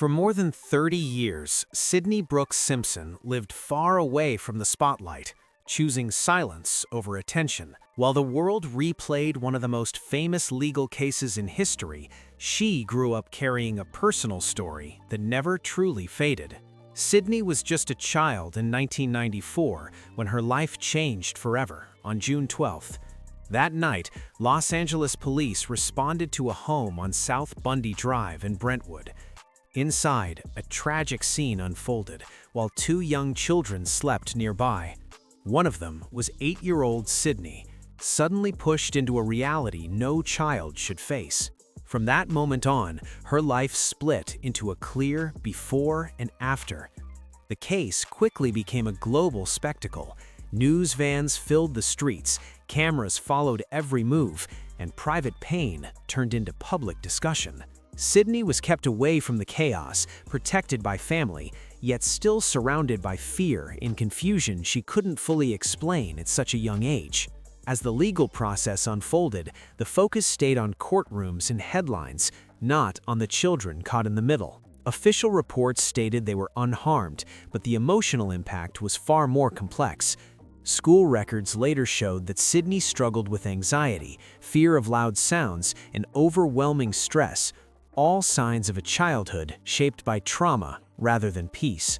For more than 30 years, Sydney Brooks Simpson lived far away from the spotlight, choosing silence over attention. While the world replayed one of the most famous legal cases in history, she grew up carrying a personal story that never truly faded. Sydney was just a child in 1994 when her life changed forever on June 12th. That night, Los Angeles police responded to a home on South Bundy Drive in Brentwood. Inside, a tragic scene unfolded while two young children slept nearby. One of them was 8-year-old Sydney, suddenly pushed into a reality no child should face. From that moment on, her life split into a clear before and after. The case quickly became a global spectacle. News vans filled the streets, cameras followed every move, and private pain turned into public discussion. Sydney was kept away from the chaos, protected by family, yet still surrounded by fear and confusion she couldn't fully explain at such a young age. As the legal process unfolded, the focus stayed on courtrooms and headlines, not on the children caught in the middle. Official reports stated they were unharmed, but the emotional impact was far more complex. School records later showed that Sydney struggled with anxiety, fear of loud sounds, and overwhelming stress, all signs of a childhood shaped by trauma rather than peace.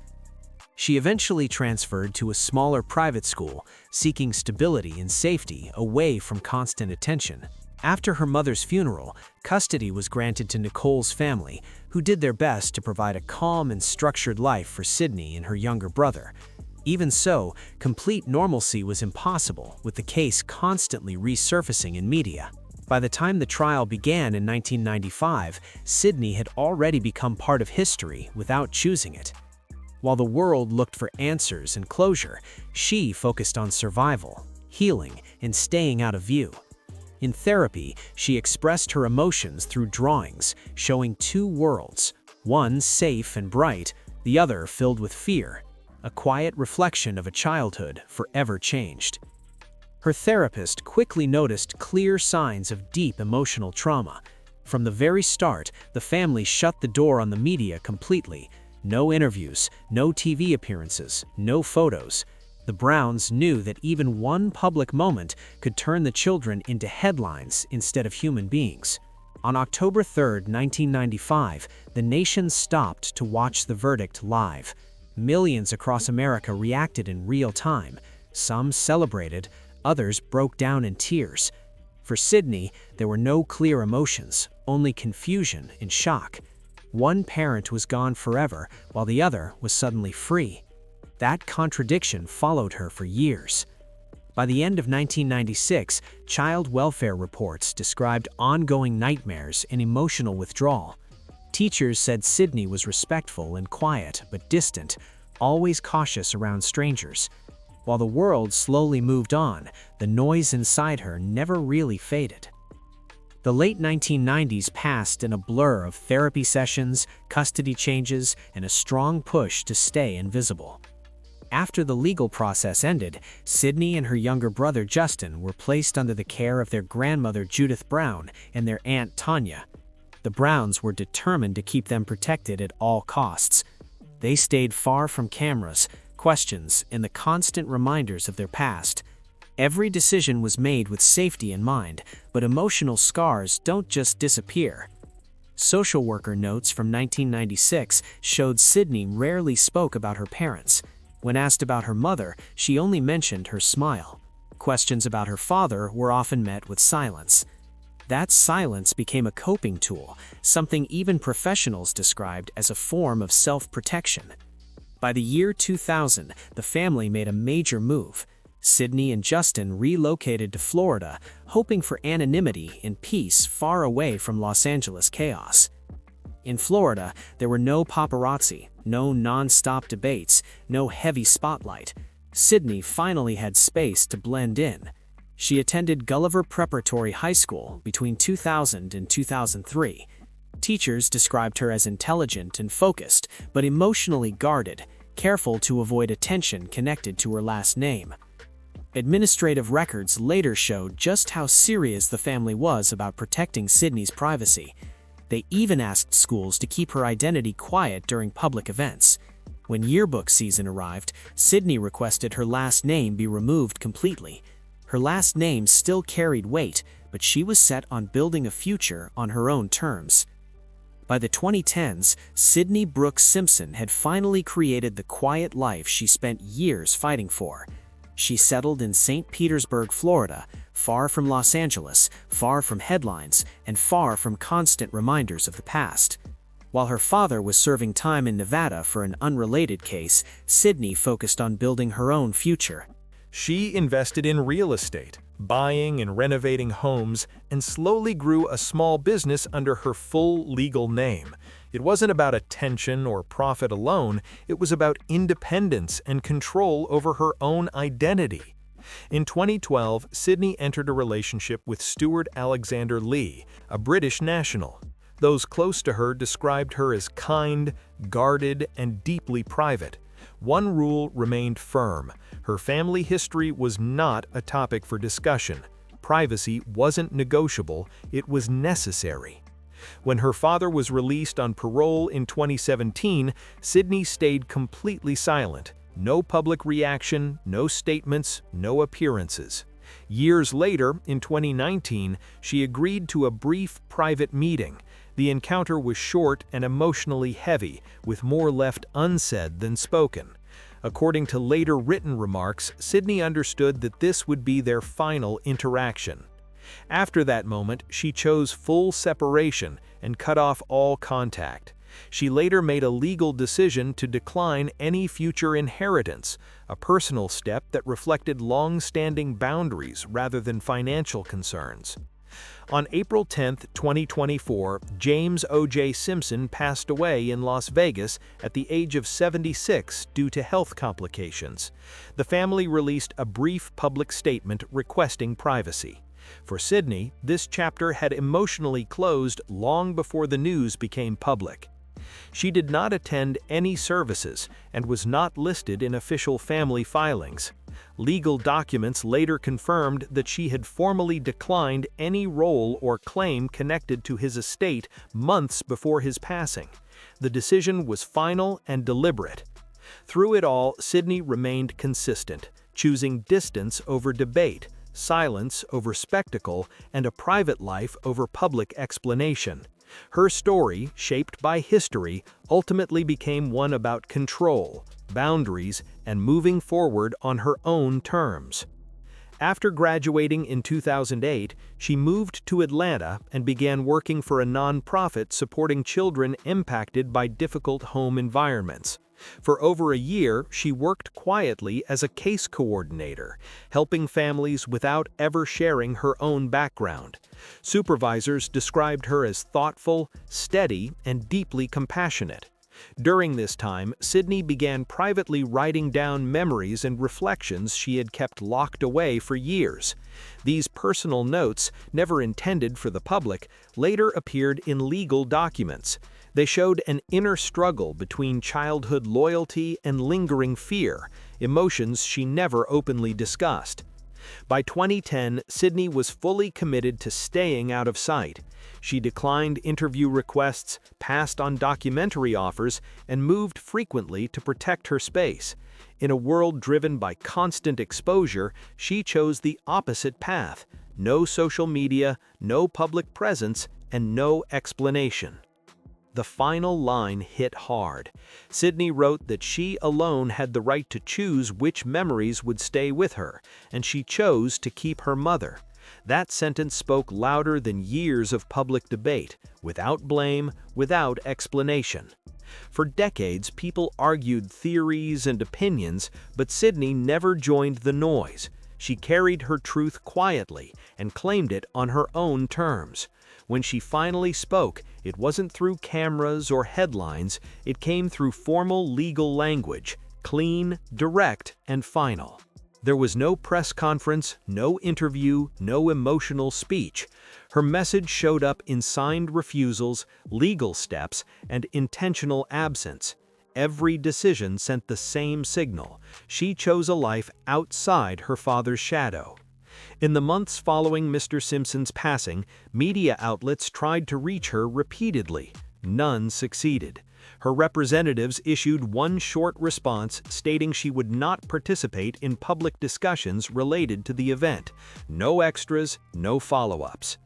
She eventually transferred to a smaller private school, seeking stability and safety away from constant attention. After her mother's funeral, custody was granted to Nicole's family, who did their best to provide a calm and structured life for Sydney and her younger brother. Even so, complete normalcy was impossible, with the case constantly resurfacing in media. By the time the trial began in 1995, Sydney had already become part of history without choosing it. While the world looked for answers and closure, she focused on survival, healing, and staying out of view. In therapy, she expressed her emotions through drawings, showing two worlds, one safe and bright, the other filled with fear, a quiet reflection of a childhood forever changed. Her therapist quickly noticed clear signs of deep emotional trauma. From the very start, the family shut the door on the media completely. No interviews, no TV appearances, no photos. The Browns knew that even one public moment could turn the children into headlines instead of human beings. On October 3, 1995, the nation stopped to watch the verdict live. Millions across America reacted in real time. Some celebrated, others broke down in tears. For Sydney, there were no clear emotions, only confusion and shock. One parent was gone forever, while the other was suddenly free. That contradiction followed her for years. By the end of 1996, child welfare reports described ongoing nightmares and emotional withdrawal. Teachers said Sydney was respectful and quiet, but distant, always cautious around strangers. While the world slowly moved on, the noise inside her never really faded. The late 1990s passed in a blur of therapy sessions, custody changes, and a strong push to stay invisible. After the legal process ended, Sydney and her younger brother Justin were placed under the care of their grandmother Judith Brown and their aunt Tanya. The Browns were determined to keep them protected at all costs. They stayed far from cameras, questions, and the constant reminders of their past. Every decision was made with safety in mind, but emotional scars don't just disappear. Social worker notes from 1996 showed Sydney rarely spoke about her parents. When asked about her mother, she only mentioned her smile. Questions about her father were often met with silence. That silence became a coping tool, something even professionals described as a form of self-protection. By the year 2000, the family made a major move. Sydney and Justin relocated to Florida, hoping for anonymity and peace far away from Los Angeles chaos. In Florida, there were no paparazzi, no non-stop debates, no heavy spotlight. Sydney finally had space to blend in. She attended Gulliver Preparatory High School between 2000 and 2003. Teachers described her as intelligent and focused, but emotionally guarded, careful to avoid attention connected to her last name. Administrative records later showed just how serious the family was about protecting Sydney's privacy. They even asked schools to keep her identity quiet during public events. When yearbook season arrived, Sydney requested her last name be removed completely. Her last name still carried weight, but she was set on building a future on her own terms. By the 2010s, Sydney Brooks Simpson had finally created the quiet life she spent years fighting for. She settled in St. Petersburg, Florida, far from Los Angeles, far from headlines, and far from constant reminders of the past. While her father was serving time in Nevada for an unrelated case, Sydney focused on building her own future. She invested in real estate, buying and renovating homes, and slowly grew a small business under her full legal name. It wasn't about attention or profit alone, it was about independence and control over her own identity. In 2012, Sydney entered a relationship with Stuart Alexander Lee, a British national. Those close to her described her as kind, guarded, and deeply private. One rule remained firm: her family history was not a topic for discussion. Privacy wasn't negotiable, it was necessary. When her father was released on parole in 2017, Sydney stayed completely silent. No public reaction, no statements, no appearances. Years later, in 2019, she agreed to a brief private meeting. The encounter was short and emotionally heavy, with more left unsaid than spoken. According to later written remarks, Sydney understood that this would be their final interaction. After that moment, she chose full separation and cut off all contact. She later made a legal decision to decline any future inheritance, a personal step that reflected long-standing boundaries rather than financial concerns. On April 10, 2024, James O.J. Simpson passed away in Las Vegas at the age of 76 due to health complications. The family released a brief public statement requesting privacy. For Sydney, this chapter had emotionally closed long before the news became public. She did not attend any services and was not listed in official family filings. Legal documents later confirmed that she had formally declined any role or claim connected to his estate months before his passing. The decision was final and deliberate. Through it all, Sydney remained consistent, choosing distance over debate, silence over spectacle, and a private life over public explanation. Her story, shaped by history, ultimately became one about control, boundaries, and moving forward on her own terms. After graduating in 2008, she moved to Atlanta and began working for a nonprofit supporting children impacted by difficult home environments. For over a year, she worked quietly as a case coordinator, helping families without ever sharing her own background. Supervisors described her as thoughtful, steady, and deeply compassionate. During this time, Sydney began privately writing down memories and reflections she had kept locked away for years. These personal notes, never intended for the public, later appeared in legal documents. They showed an inner struggle between childhood loyalty and lingering fear, emotions she never openly discussed. By 2010, Sydney was fully committed to staying out of sight. She declined interview requests, passed on documentary offers, and moved frequently to protect her space. In a world driven by constant exposure, she chose the opposite path: no social media, no public presence, and no explanation. The final line hit hard. Sydney wrote that she alone had the right to choose which memories would stay with her, and she chose to keep her mother. That sentence spoke louder than years of public debate, without blame, without explanation. For decades, people argued theories and opinions, but Sydney never joined the noise. She carried her truth quietly and claimed it on her own terms. When she finally spoke, it wasn't through cameras or headlines, it came through formal legal language, clean, direct, and final. There was no press conference, no interview, no emotional speech. Her message showed up in signed refusals, legal steps, and intentional absence. Every decision sent the same signal: she chose a life outside her father's shadow. In the months following Mr. Simpson's passing, media outlets tried to reach her repeatedly. None succeeded. Her representatives issued one short response stating she would not participate in public discussions related to the event. No extras, no follow-ups.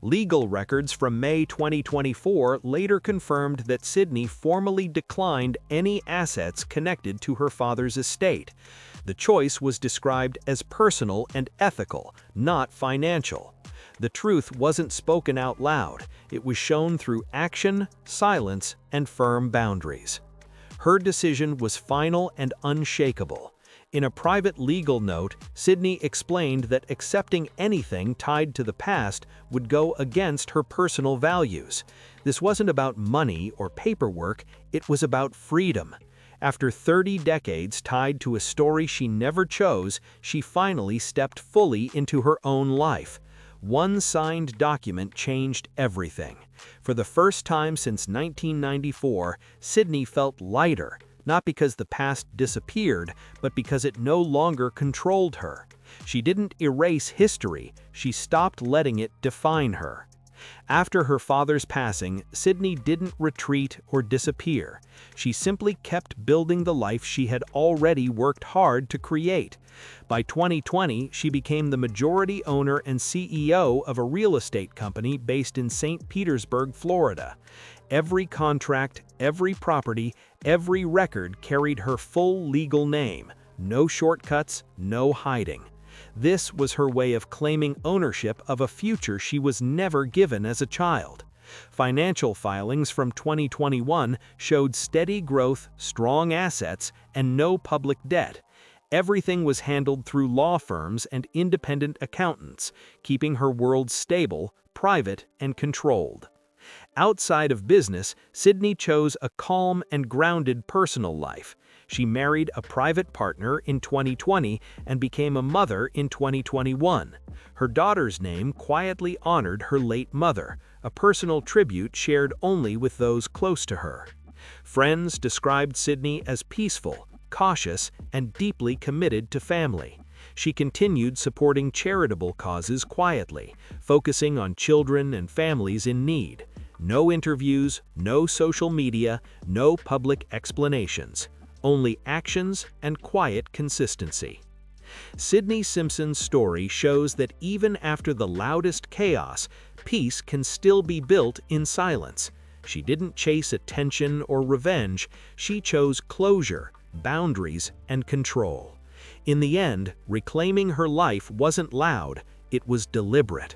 Legal records from May 2024 later confirmed that Sidney formally declined any assets connected to her father's estate. The choice was described as personal and ethical, not financial. The truth wasn't spoken out loud. It was shown through action, silence, and firm boundaries. Her decision was final and unshakable. In a private legal note, Sidney explained that accepting anything tied to the past would go against her personal values. This wasn't about money or paperwork, it was about freedom. After 30 decades tied to a story she never chose, she finally stepped fully into her own life. One signed document changed everything. For the first time since 1994, Sidney felt lighter, not because the past disappeared, but because it no longer controlled her. She didn't erase history, she stopped letting it define her. After her father's passing, Sidney didn't retreat or disappear. She simply kept building the life she had already worked hard to create. By 2020, she became the majority owner and CEO of a real estate company based in St. Petersburg, Florida. Every contract, every property, every record carried her full legal name. No shortcuts, no hiding. This was her way of claiming ownership of a future she was never given as a child. Financial filings from 2021 showed steady growth, strong assets, and no public debt. Everything was handled through law firms and independent accountants, keeping her world stable, private, and controlled. Outside of business, Sidney chose a calm and grounded personal life. She married a private partner in 2020 and became a mother in 2021. Her daughter's name quietly honored her late mother, a personal tribute shared only with those close to her. Friends described Sidney as peaceful, cautious, and deeply committed to family. She continued supporting charitable causes quietly, focusing on children and families in need. No interviews, no social media, no public explanations. Only actions and quiet consistency. Sidney Simpson's story shows that even after the loudest chaos, peace can still be built in silence. She didn't chase attention or revenge, she chose closure, boundaries, and control. In the end, reclaiming her life wasn't loud, it was deliberate.